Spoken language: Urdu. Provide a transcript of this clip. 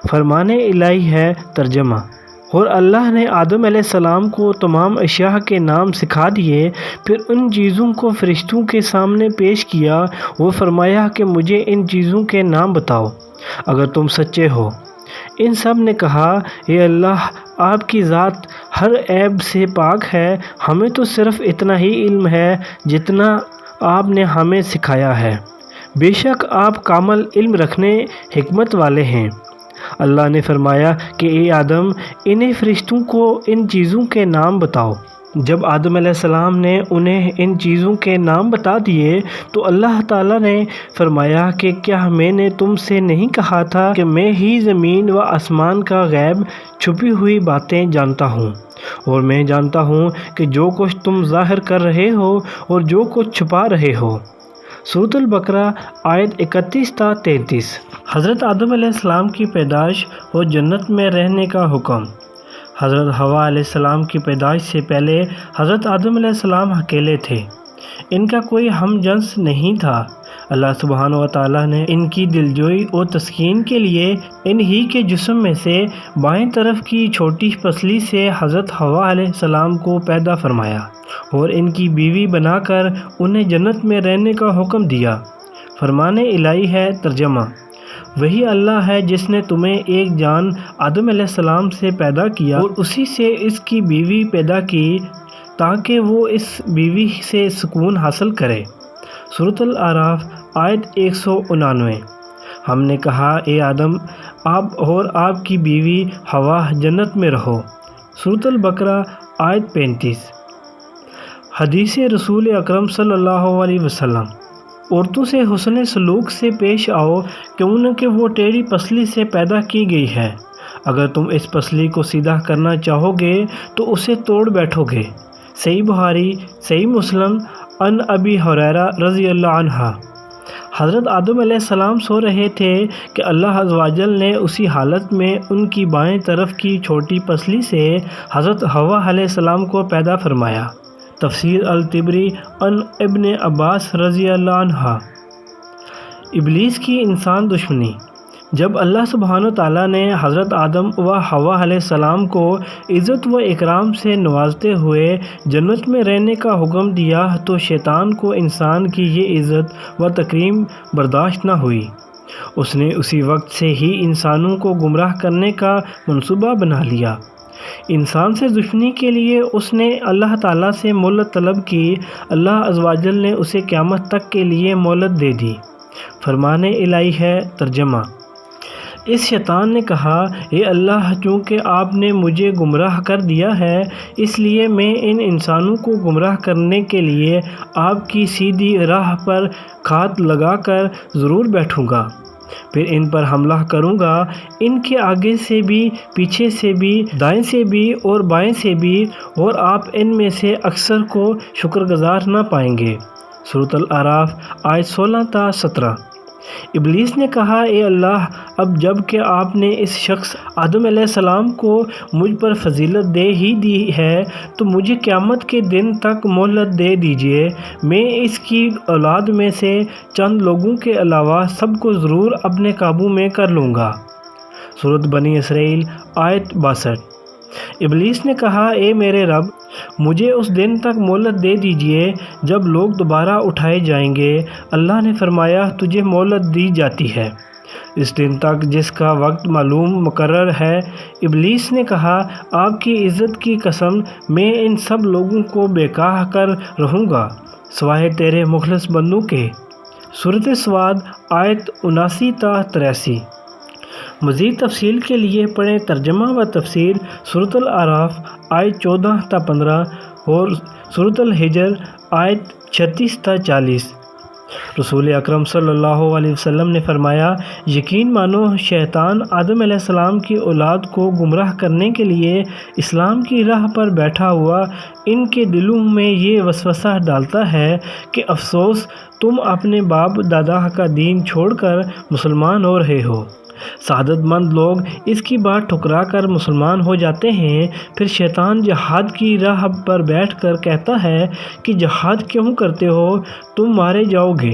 فرمان الہی ہے۔ ترجمہ: اور اللہ نے آدم علیہ السلام کو تمام اشیاء کے نام سکھا دیے، پھر ان چیزوں کو فرشتوں کے سامنے پیش کیا۔ وہ فرمایا کہ مجھے ان چیزوں کے نام بتاؤ اگر تم سچے ہو۔ ان سب نے کہا، اے اللہ، آپ کی ذات ہر عیب سے پاک ہے، ہمیں تو صرف اتنا ہی علم ہے جتنا آپ نے ہمیں سکھایا ہے، بے شک آپ کامل علم رکھنے حکمت والے ہیں۔ اللہ نے فرمایا کہ اے آدم، انہیں فرشتوں کو ان چیزوں کے نام بتاؤ۔ جب آدم علیہ السلام نے انہیں ان چیزوں کے نام بتا دیے تو اللہ تعالیٰ نے فرمایا کہ کیا میں نے تم سے نہیں کہا تھا کہ میں ہی زمین و آسمان کا غیب چھپی ہوئی باتیں جانتا ہوں، اور میں جانتا ہوں کہ جو کچھ تم ظاہر کر رہے ہو اور جو کچھ چھپا رہے ہو۔ سورۃ البقرہ آیت 31 تا 33۔ حضرت آدم علیہ السلام کی پیدائش اور جنت میں رہنے کا حکم۔ حضرت حوا علیہ السلام کی پیدائش سے پہلے حضرت آدم علیہ السلام اکیلے تھے، ان کا کوئی ہم جنس نہیں تھا۔ اللہ سبحانہ و تعالیٰ نے ان کی دلجوئی اور تسکین کے لیے انہی کے جسم میں سے بائیں طرف کی چھوٹی پسلی سے حضرت حوا علیہ السلام کو پیدا فرمایا اور ان کی بیوی بنا کر انہیں جنت میں رہنے کا حکم دیا۔ فرمان الہی ہے۔ ترجمہ: وہی اللہ ہے جس نے تمہیں ایک جان آدم علیہ السلام سے پیدا کیا اور اسی سے اس کی بیوی پیدا کی تاکہ وہ اس بیوی سے سکون حاصل کرے۔ سورۃ الاعراف آیت 199۔ ہم نے کہا، اے آدم، آپ اور آپ کی بیوی حوا جنت میں رہو۔ سورۃ البقرہ آیت 35۔ حدیث رسول اکرم صلی اللہ علیہ وسلم: عورتوں سے حسن سلوک سے پیش آؤ کیونکہ وہ ٹیڑھی پسلی سے پیدا کی گئی ہے، اگر تم اس پسلی کو سیدھا کرنا چاہو گے تو اسے توڑ بیٹھو گے۔ صحیح بخاری، صحیح مسلم، عن ابی ہریرہ رضی اللہ عنہ۔ حضرت آدم علیہ السلام سو رہے تھے کہ اللہ عز و جل نے اسی حالت میں ان کی بائیں طرف کی چھوٹی پسلی سے حضرت حوا علیہ السلام کو پیدا فرمایا۔ تفسیر الطبری عن ابن عباس رضی اللہ عنہ۔ ابلیس کی انسان دشمنی۔ جب اللہ سبحانہ تعالیٰ نے حضرت آدم و حوا علیہ السلام کو عزت و اکرام سے نوازتے ہوئے جنت میں رہنے کا حکم دیا تو شیطان کو انسان کی یہ عزت و تکریم برداشت نہ ہوئی۔ اس نے اسی وقت سے ہی انسانوں کو گمراہ کرنے کا منصوبہ بنا لیا۔ انسان سے دشمنی کے لیے اس نے اللہ تعالیٰ سے مہلت طلب کی۔ اللہ عز و جل نے اسے قیامت تک کے لیے مہلت دے دی۔ فرمان الہی ہے۔ ترجمہ: اس شیطان نے کہا، اے اللہ، چونکہ آپ نے مجھے گمراہ کر دیا ہے اس لیے میں ان انسانوں کو گمراہ کرنے کے لیے آپ کی سیدھی راہ پر گھات لگا کر ضرور بیٹھوں گا، پھر ان پر حملہ کروں گا، ان کے آگے سے بھی، پیچھے سے بھی، دائیں سے بھی اور بائیں سے بھی، اور آپ ان میں سے اکثر کو شکر گزار نہ پائیں گے۔ سورۃ الاعراف آیت 16 تا 17۔ ابلیس نے کہا، اے اللہ، اب جب کہ آپ نے اس شخص آدم علیہ السلام کو مجھ پر فضیلت دے ہی دی ہے تو مجھے قیامت کے دن تک مہلت دے دیجیے، میں اس کی اولاد میں سے چند لوگوں کے علاوہ سب کو ضرور اپنے قابو میں کر لوں گا۔ سورۃ بنی اسرائیل آیت 62۔ ابلیس نے کہا، اے میرے رب، مجھے اس دن تک مہلت دے دیجیے جب لوگ دوبارہ اٹھائے جائیں گے۔ اللہ نے فرمایا، تجھے مہلت دی جاتی ہے اس دن تک جس کا وقت معلوم مقرر ہے۔ ابلیس نے کہا، آپ کی عزت کی قسم، میں ان سب لوگوں کو بیکاہ کر رہوں گا سوائے تیرے مخلص بندوں کے۔ سورۃ صاد آیت 79 تا 83۔ مزید تفصیل کے لیے پڑھیں ترجمہ و تفسیر سورۃ الاعراف آیت 14 تا 15 اور سورۃ الحجر آیت 36 تا 40۔ رسول اکرم صلی اللہ علیہ وسلم نے فرمایا، یقین مانو شیطان آدم علیہ السلام کی اولاد کو گمراہ کرنے کے لیے اسلام کی راہ پر بیٹھا ہوا ان کے دلوں میں یہ وسوسہ ڈالتا ہے کہ افسوس، تم اپنے باپ دادا کا دین چھوڑ کر مسلمان ہو رہے ہو۔ سعادت مند لوگ اس کی بات ٹھکرا کر مسلمان ہو جاتے ہیں۔ پھر شیطان جہاد کی راہ پر بیٹھ کر کہتا ہے کہ جہاد کیوں کرتے ہو، تم مارے جاؤ گے۔